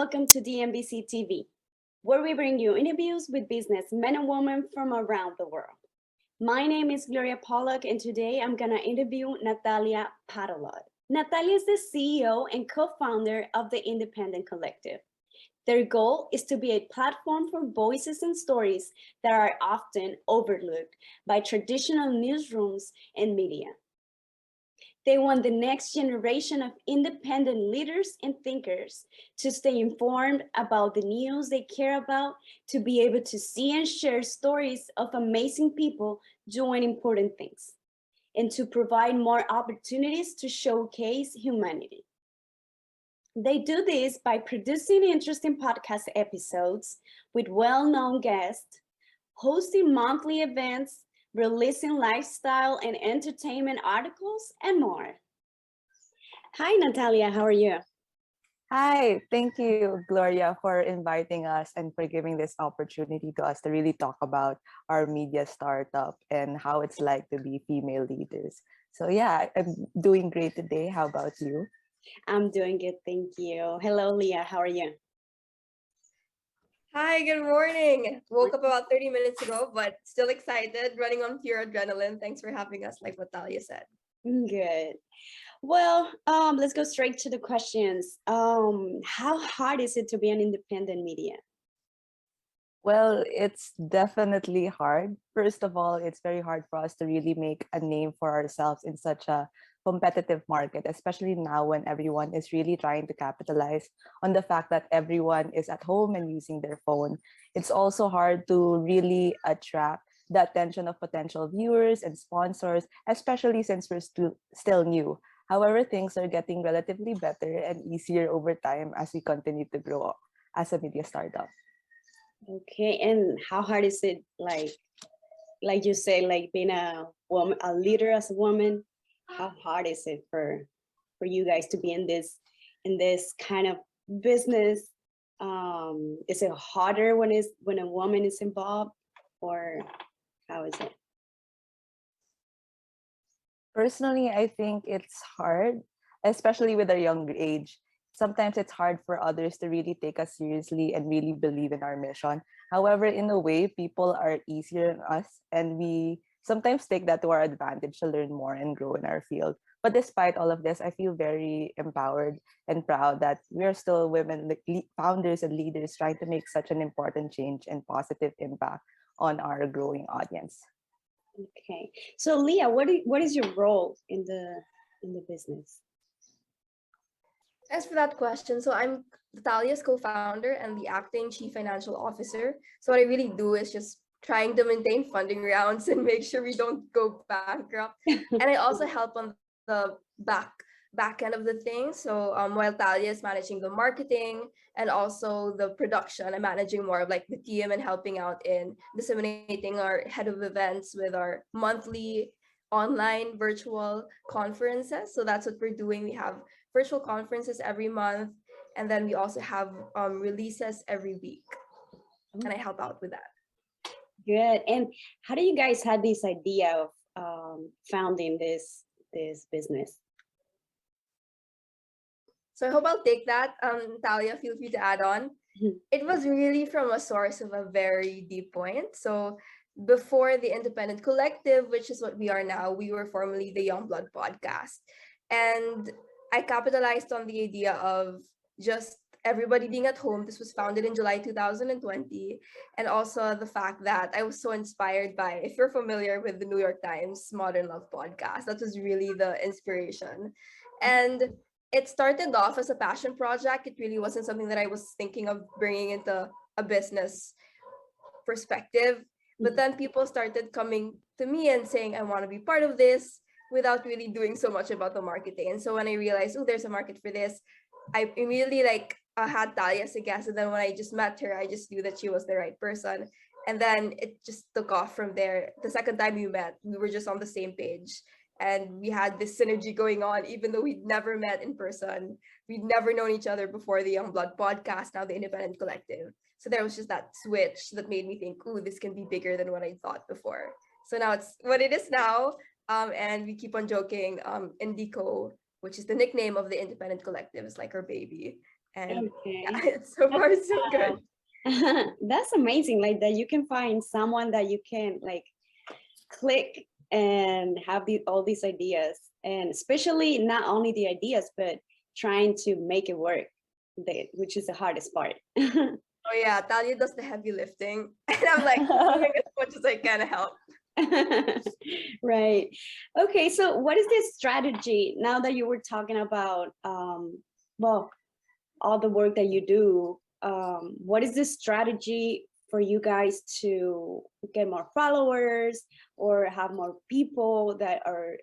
welcome to DNBC TV, where we bring you interviews with business men and women from around the world. My name is Gloria Pollock, and today I'm gonna interview Natalya Patolot. Natalya is the CEO and co-founder of the Independent Collective. Their goal is to be a platform for voices and stories that are often overlooked by traditional newsrooms and media. They want the next generation of independent leaders and thinkers to stay informed about the news they care about, to be able to see and share stories of amazing people doing important things, and to provide more opportunities to showcase humanity. They do this by producing interesting podcast episodes with well-known guests, hosting monthly events, releasing lifestyle and entertainment articles, and more. Hi, Natalya, how are you? Hi, thank you, Gloria, for inviting us and for giving this opportunity to us to really talk about our media startup and how it's like to be female leaders. So yeah, I'm doing great today. How about you? I'm doing good, thank you. Hello, Leah, how are you? Hi, good morning. Woke up about 30 minutes ago, but still excited, running on pure adrenaline. Thanks for having us, like what Talia said. Good. Well, let's go straight to the questions. How hard is it to be an independent media? Well, it's definitely hard. First of all, it's very hard for us to really make a name for ourselves in such a competitive market, especially now when everyone is really trying to capitalize on the fact that everyone is at home and using their phone. It's also hard to really attract the attention of potential viewers and sponsors, especially since we're still new. However, things are getting relatively better and easier over time as we continue to grow as a media startup. Okay, and how hard is it, like you say, like being a woman, a leader as a woman? How hard is it for you guys to be in this kind of business? Is it harder when a woman is involved, or how is it? Personally, I think it's hard, especially with our younger age. Sometimes it's hard for others to really take us seriously and really believe in our mission. However, in a way, people are easier than us, and we sometimes take that to our advantage to learn more and grow in our field. But despite all of this, I feel very empowered and proud that we are still women founders and leaders trying to make such an important change and positive impact on our growing audience. Okay, so Leah, what is your role in the business? As for that question, so I'm Natalia's co-founder and the acting chief financial officer. So what I really do is just trying to maintain funding rounds and make sure we don't go bankrupt. And I also help on the back end of the thing. So while Talia is managing the marketing and also the production, I'm managing more of like the team and helping out in disseminating our head of events with our monthly online virtual conferences. So that's what we're doing. We have virtual conferences every month, and then we also have releases every week, and I help out with that. Good. And how do you guys had this idea of founding this business? So I hope I'll take that. Talia, feel free to add on. It was really from a source of a very deep point. So before the Independent Collective, which is what we are now, we were formerly the Young Blood Podcast. And I capitalized on the idea of just everybody being at home. This was founded in July 2020. And also the fact that I was so inspired by, if you're familiar with the New York Times Modern Love podcast, that was really the inspiration. And it started off as a passion project. It really wasn't something that I was thinking of bringing into a business perspective. But then people started coming to me and saying, I want to be part of this, without really doing so much about the marketing. And so when I realized, oh, there's a market for this, I immediately had Talia as a guest. And then when I just met her, I just knew that she was the right person. And then it just took off from there. The second time we met, we were just on the same page. And we had this synergy going on, even though we'd never met in person. We'd never known each other before the Young Blood podcast, now the Independent Collective. So there was just that switch that made me think, ooh, this can be bigger than what I thought before. So now it's what it is now. And we keep on joking, Indico, which is the nickname of the Independent Collective, is like our baby. And Okay. yeah, so far so good. That's amazing. Like that you can find someone that you can like click and have all these ideas, and especially not only the ideas, but trying to make it work, which is the hardest part. Oh yeah, Talia does the heavy lifting, and I'm like doing as much as I can to help. Right. Okay, so what is this strategy now that you were talking about well, all the work that you do? What is the strategy for you guys to get more followers or have more people that are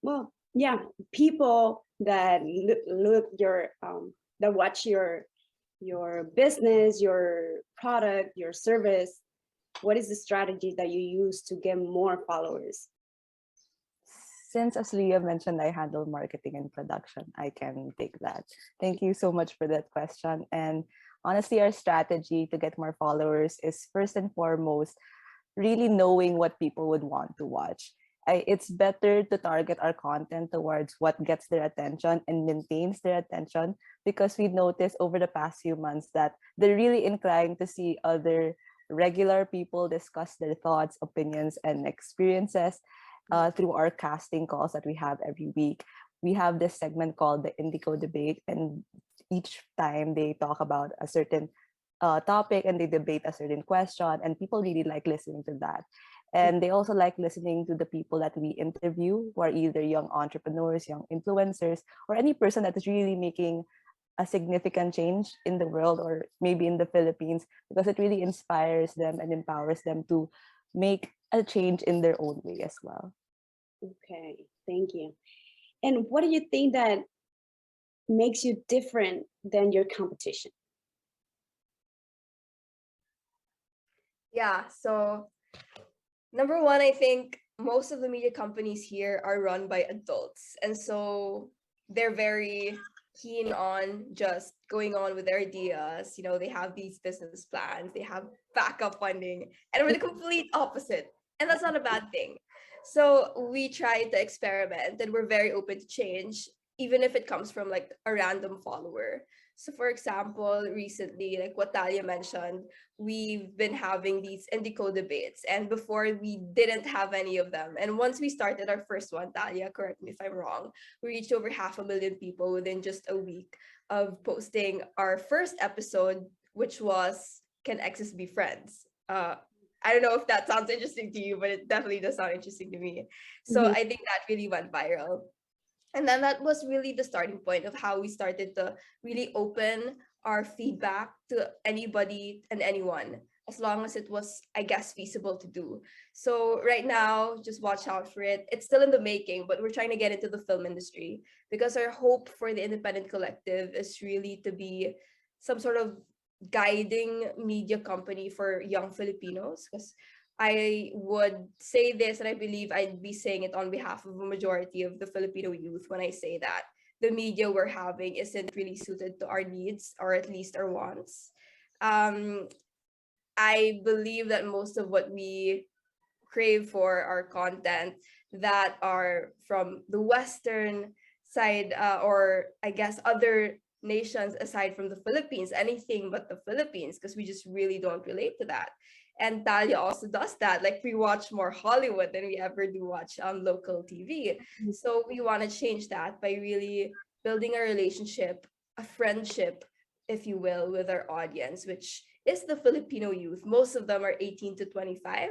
well, yeah, people that look your that watch your business, your product, your service? What is the strategy that you use to get more followers? Since, as Leah mentioned, I handle marketing and production, I can take that. Thank you so much for that question. And honestly, our strategy to get more followers is first and foremost really knowing what people would want to watch. It's better to target our content towards what gets their attention and maintains their attention, because we noticed over the past few months that they're really inclined to see other regular people discuss their thoughts, opinions, and experiences through our casting calls that we have every week. We have this segment called the Indico Debate, and each time they talk about a certain topic and they debate a certain question, and people really like listening to that. And they also like listening to the people that we interview, who are either young entrepreneurs, young influencers, or any person that is really making a significant change in the world or maybe in the Philippines, because it really inspires them and empowers them to make a change in their own way as well. Okay, thank you. And what do you think that makes you different than your competition? Yeah, so number one, I think most of the media companies here are run by adults. And so they're very keen on just going on with their ideas. You know, they have these business plans, they have backup funding, and we're the complete opposite. And that's not a bad thing. So we try to experiment, and we're very open to change, even if it comes from like a random follower. So for example, recently, like what Talia mentioned, we've been having these Indico debates, and before we didn't have any of them. And once we started our first one, Talia, correct me if I'm wrong, we reached over 500,000 people within just a week of posting our first episode, which was Can Exes Be Friends? I don't know if that sounds interesting to you, but it definitely does sound interesting to me. So I think that really went viral. And then that was really the starting point of how we started to really open our feedback to anybody and anyone, as long as it was, I guess, feasible to do. So right now, just watch out for it. It's still in the making, but we're trying to get into the film industry, because our hope for the Independent Collective is really to be some sort of guiding media company for young Filipinos. Because I would say this, and I believe I'd be saying it on behalf of a majority of the Filipino youth when I say that the media we're having isn't really suited to our needs, or at least our wants. I believe that most of what we crave for are content that are from the Western side, or I guess other nations aside from the Philippines, anything but the Philippines, because we just really don't relate to that. And Talia also does that. Like, we watch more Hollywood than we ever do watch local TV. So we want to change that by really building a relationship, a friendship, if you will, with our audience, which is the Filipino youth. Most of them are 18 to 25.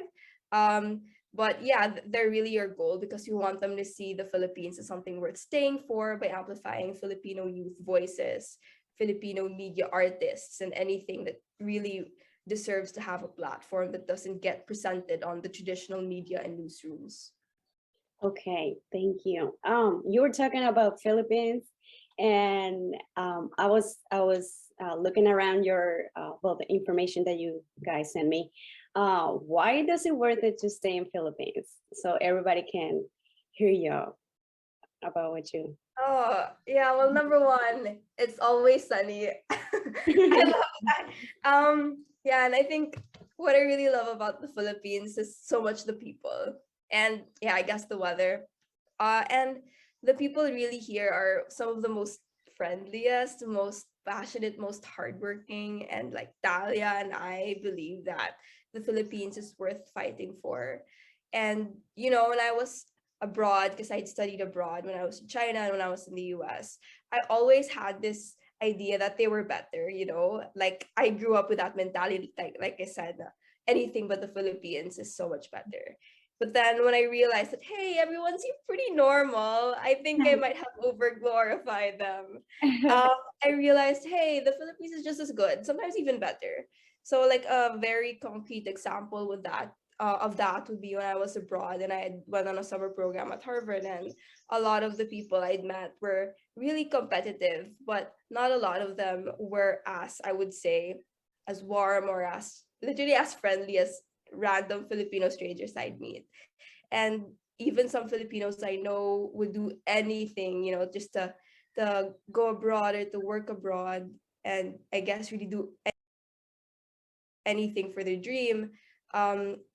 But yeah, they're really your goal, because you want them to see the Philippines as something worth staying for by amplifying Filipino youth voices, Filipino media artists, and anything that really deserves to have a platform that doesn't get presented on the traditional media and newsrooms. Okay, thank you. You were talking about Philippines, and I was looking around your well, the information that you guys sent me. Why does it worth it to stay in Philippines? So everybody can hear you about what you. Oh, yeah. Well, number one, it's always sunny. I love that. Yeah, and I think what I really love about the Philippines is so much the people. And yeah, I guess the weather. And the people really here are some of the most friendliest, most passionate, most hardworking, and like Talia and I believe that the Philippines is worth fighting for. And you know, when I was abroad, because I'd studied abroad when I was in China and when I was in the US, I always had this idea that they were better, you know, like I grew up with that mentality, like I said, anything but the Philippines is so much better. But then when I realized that, hey, everyone seemed pretty normal, I think I might have over glorified them. I realized, hey, the Philippines is just as good, sometimes even better. So like a very concrete example with that of that would be when I was abroad and I went on a summer program at Harvard, and a lot of the people I'd met were really competitive, but not a lot of them were, as I would say, as warm or as literally as friendly as random Filipino strangers I'd meet. And even some Filipinos I know would do anything, you know, just to go abroad or to work abroad, and I guess really do anything for their dream.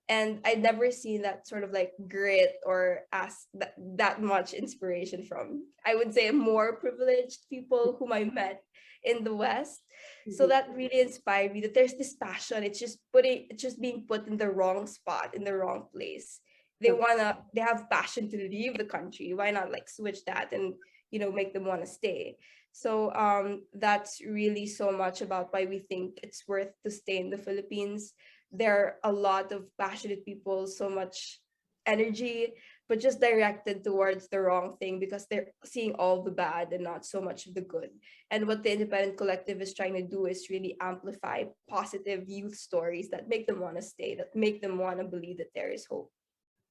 And I'd never seen that sort of like grit or as that much inspiration from, I would say, more privileged people whom I met in the West. So that really inspired me that there's this passion. It's just being put in the wrong spot, in the wrong place. They have passion to leave the country. Why not like switch that and, you know, make them want to stay? So that's really so much about why we think it's worth to stay in the Philippines. There are a lot of passionate people, so much energy, but just directed towards the wrong thing because they're seeing all the bad and not so much of the good. And what the Independent Collective is trying to do is really amplify positive youth stories that make them want to stay, that make them want to believe that there is hope.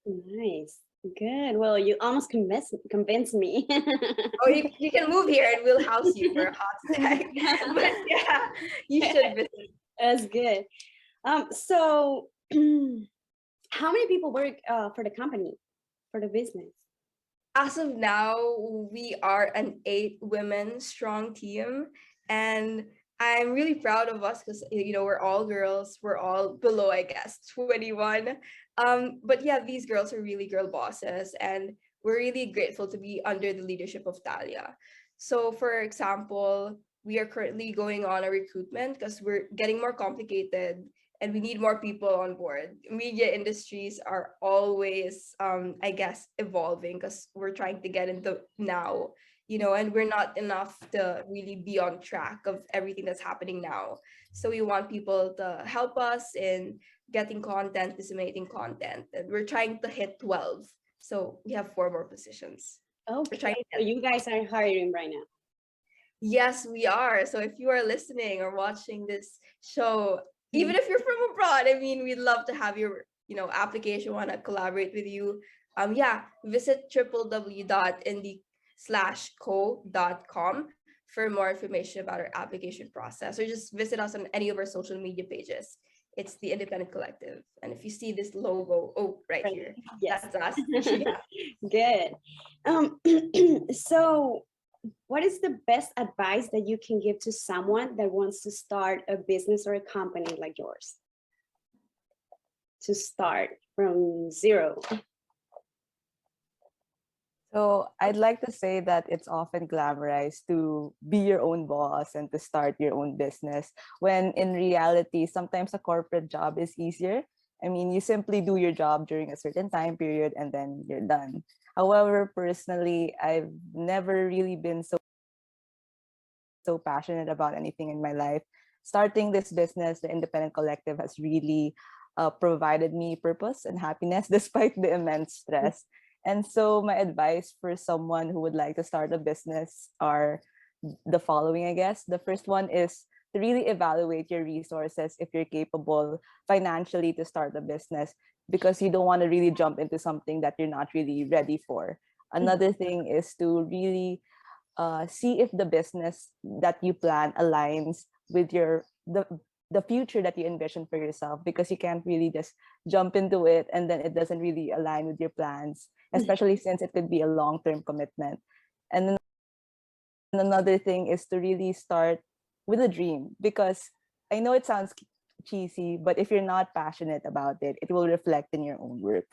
Nice. Good. Well, you almost convinced me. Oh, you can move here and we'll house you for a hot sec. But yeah, you should visit. That's good. So how many people work for the company, for the business? As of now, we are an 8 women strong team, and I'm really proud of us because, you know, we're all girls. We're all below, I guess, 21. But yeah, these girls are really girl bosses, and we're really grateful to be under the leadership of Talia. So, for example, we are currently going on a recruitment because we're getting more complicated and we need more people on board. Media industries are always, I guess, evolving because we're trying to get into now, you know, and we're not enough to really be on track of everything that's happening now. So we want people to help us in getting content, disseminating content, and we're trying to hit 12. So we have 4 more positions. Okay, so you guys are hiring right now. Yes, we are. So if you are listening or watching this show, even if you're from abroad, I mean, we'd love to have your, you know, application, want to collaborate with you. Yeah, visit www.indie/co.com for more information about our application process, or just visit us on any of our social media pages. It's the Independent Collective. And if you see this logo, right here, yes, that's us. Yeah. Good. So what is the best advice that you can give to someone that wants to start a business or a company like yours? To start from zero. So I'd like to say that it's often glamorized to be your own boss and to start your own business, when in reality, sometimes a corporate job is easier. I mean, you simply do your job during a certain time period and then you're done. However, personally, I've never really been so passionate about anything in my life. Starting this business, the Independent Collective, has really provided me purpose and happiness despite the immense stress. And so my advice for someone who would like to start a business are the following, I guess. The first one is to really evaluate your resources if you're capable financially to start a business, because you don't want to really jump into something that you're not really ready for. Another thing is to really see if the business that you plan aligns with the future that you envision for yourself, because you can't really just jump into it and then it doesn't really align with your plans, especially since it could be a long-term commitment. And then another thing is to really start with a dream, because I know it sounds cheesy, but if you're not passionate about it, it will reflect in your own work.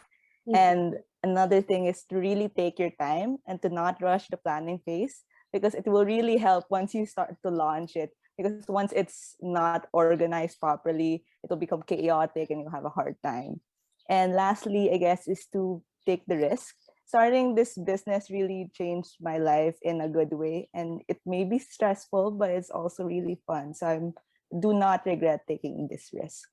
And another thing is to really take your time and to not rush the planning phase, because it will really help once you start to launch it. Because once it's not organized properly, it will become chaotic and you'll have a hard time. And lastly, I guess, is to take the risk. Starting this business really changed my life in a good way, and it may be stressful, but it's also really fun. So I do not regret taking this risk.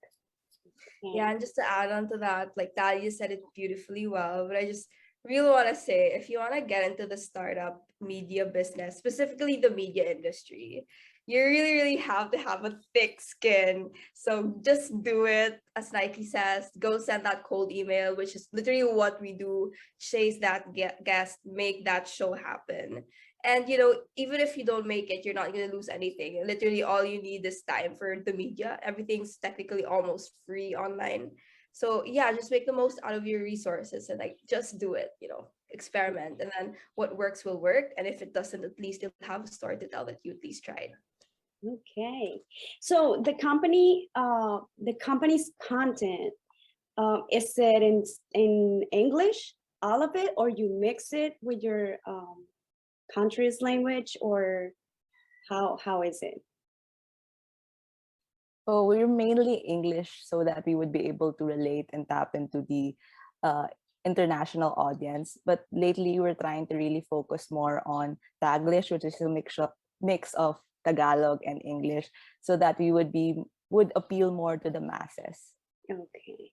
Yeah, and just to add on to that, like Talia said it beautifully well, but I just really want to say if you want to get into the startup media business, specifically the media industry, you really, really have to have a thick skin. So just do it, as Nike says, go send that cold email, which is literally what we do, chase that guest, make that show happen. And even if you don't make it, you're not going to lose anything. Literally, all you need is time for the media. Everything's technically almost free online. So yeah, just make the most out of your resources and like just do it, experiment. And then what works will work. And if it doesn't, at least you'll have a story to tell that you at least tried. Okay, so the company's content, is it in English, all of it, or you mix it with your country's language, or how is it? So we're mainly English so that we would be able to relate and tap into the international audience. But lately, we're trying to really focus more on Taglish, which is a mix of Tagalog and English, so that we would appeal more to the masses. Okay,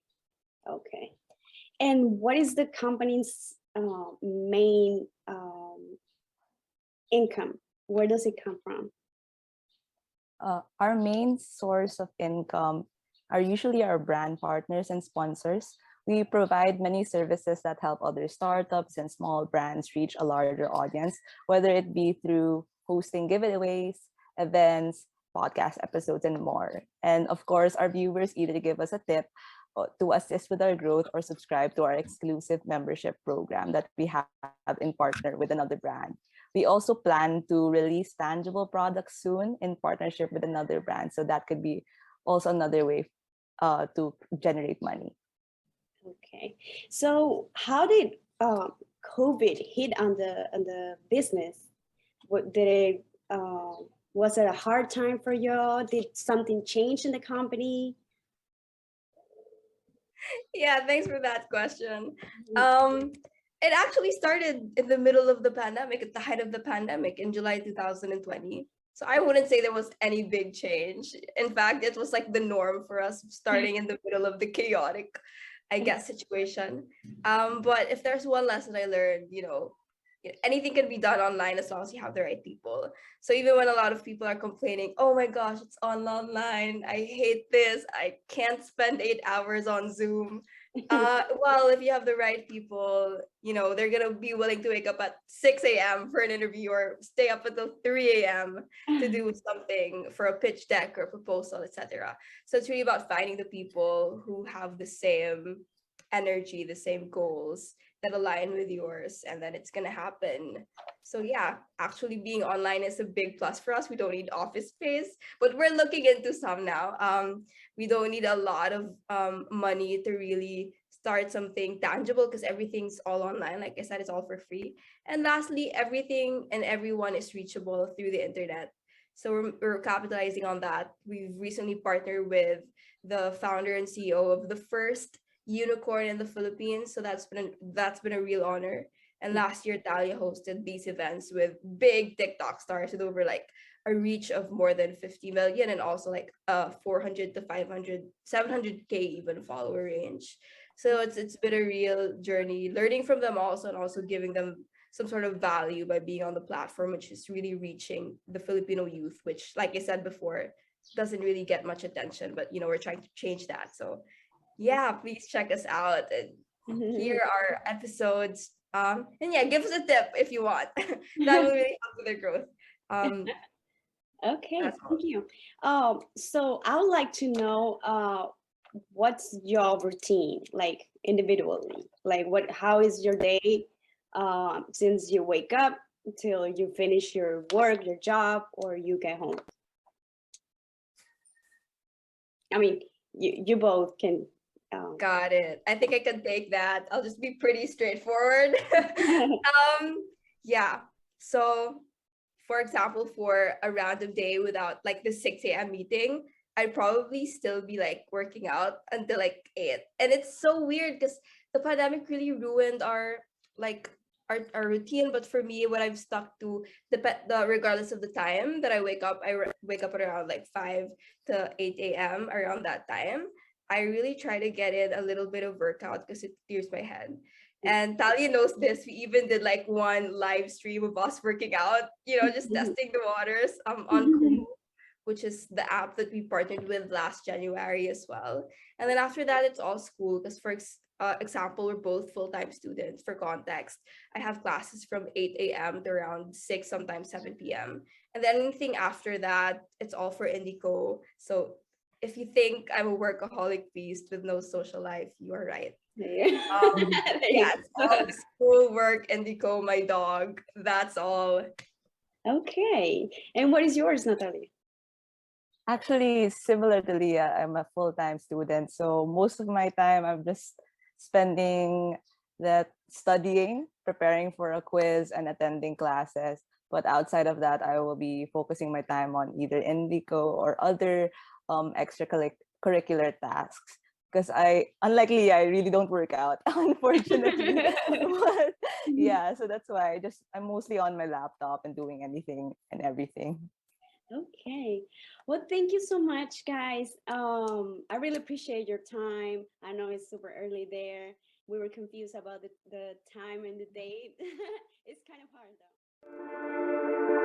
okay. And what is the company's main income? Where does it come from? Our main source of income are usually our brand partners and sponsors. We provide many services that help other startups and small brands reach a larger audience, whether it be through hosting giveaways, events, podcast episodes, and more. And of course, our viewers either give us a tip to assist with our growth or subscribe to our exclusive membership program that we have in partner with another brand. We also plan to release tangible products soon in partnership with another brand. So that could be also another way to generate money. Okay, so how did COVID hit on the business? What did it? Was it a hard time for y'all? Did something change in the company? Yeah, thanks for that question. It actually started in the middle of the pandemic, at the height of the pandemic in July 2020. So I wouldn't say there was any big change. In fact, it was like the norm for us starting in the middle of the chaotic, I guess, situation. But if there's one lesson I learned, anything can be done online as long as you have the right people. So even when a lot of people are complaining, oh my gosh, it's all online, I hate this, I can't spend 8 hours on Zoom. Well, if you have the right people, they're gonna be willing to wake up at 6 a.m. for an interview or stay up until 3 a.m. to do something for a pitch deck or proposal, etc. So it's really about finding the people who have the same energy, the same goals that align with yours, and then it's gonna happen. So yeah, actually being online is a big plus for us. We don't need office space, but we're looking into some now. We don't need a lot of money to really start something tangible because everything's all online. Like I said, it's all for free. And lastly, everything and everyone is reachable through the internet. So we're capitalizing on that. We've recently partnered with the founder and CEO of the first unicorn in the Philippines. So that's been a real honor. And last year, Talia hosted these events with big TikTok stars with over like a reach of more than 50 million and also like 400 to 500, 700K even follower range. So it's been a real journey, learning from them also and also giving them some sort of value by being on the platform, which is really reaching the Filipino youth, which, like I said before, doesn't really get much attention, but we're trying to change that. So yeah, please check us out and hear our episodes. And yeah, give us a tip if you want. That will really help with their growth. Okay, thank you. So I would like to know what's your routine, like individually? Like how is your day since you wake up till you finish your work, your job, or you get home? I mean, you both can. Got it. I think I can take that. I'll just be pretty straightforward. Yeah. So for example, for a random day without like the 6 a.m. meeting, I'd probably still be like working out until like 8. And it's so weird because the pandemic really ruined our like our routine. But for me, what I've stuck to, the regardless of the time that I wake up, wake up at around like 5 to 8 a.m. around that time. I really try to get in a little bit of workout because it clears my head. And Talia knows this. We even did like one live stream of us working out, just testing the waters on Kumu, which is the app that we partnered with last January as well. And then after that, it's all school because for example, we're both full-time students. For context, I have classes from 8 a.m. to around 6, sometimes 7 p.m. And then anything after that, it's all for Indico. So if you think I'm a workaholic beast with no social life, you are right. Yes, school, work, Indico, my dog. That's all. Okay. And what is yours, Natalia? Actually, similar to Leah, I'm a full-time student. So most of my time, I'm just spending that studying, preparing for a quiz and attending classes. But outside of that, I will be focusing my time on either Indico or other extracurricular tasks. Because unlike Leah, I really don't work out, unfortunately. But yeah, so that's why I'm mostly on my laptop and doing anything and everything. Okay. Well, thank you so much, guys. I really appreciate your time. I know it's super early there. We were confused about the time and the date. It's kind of hard though.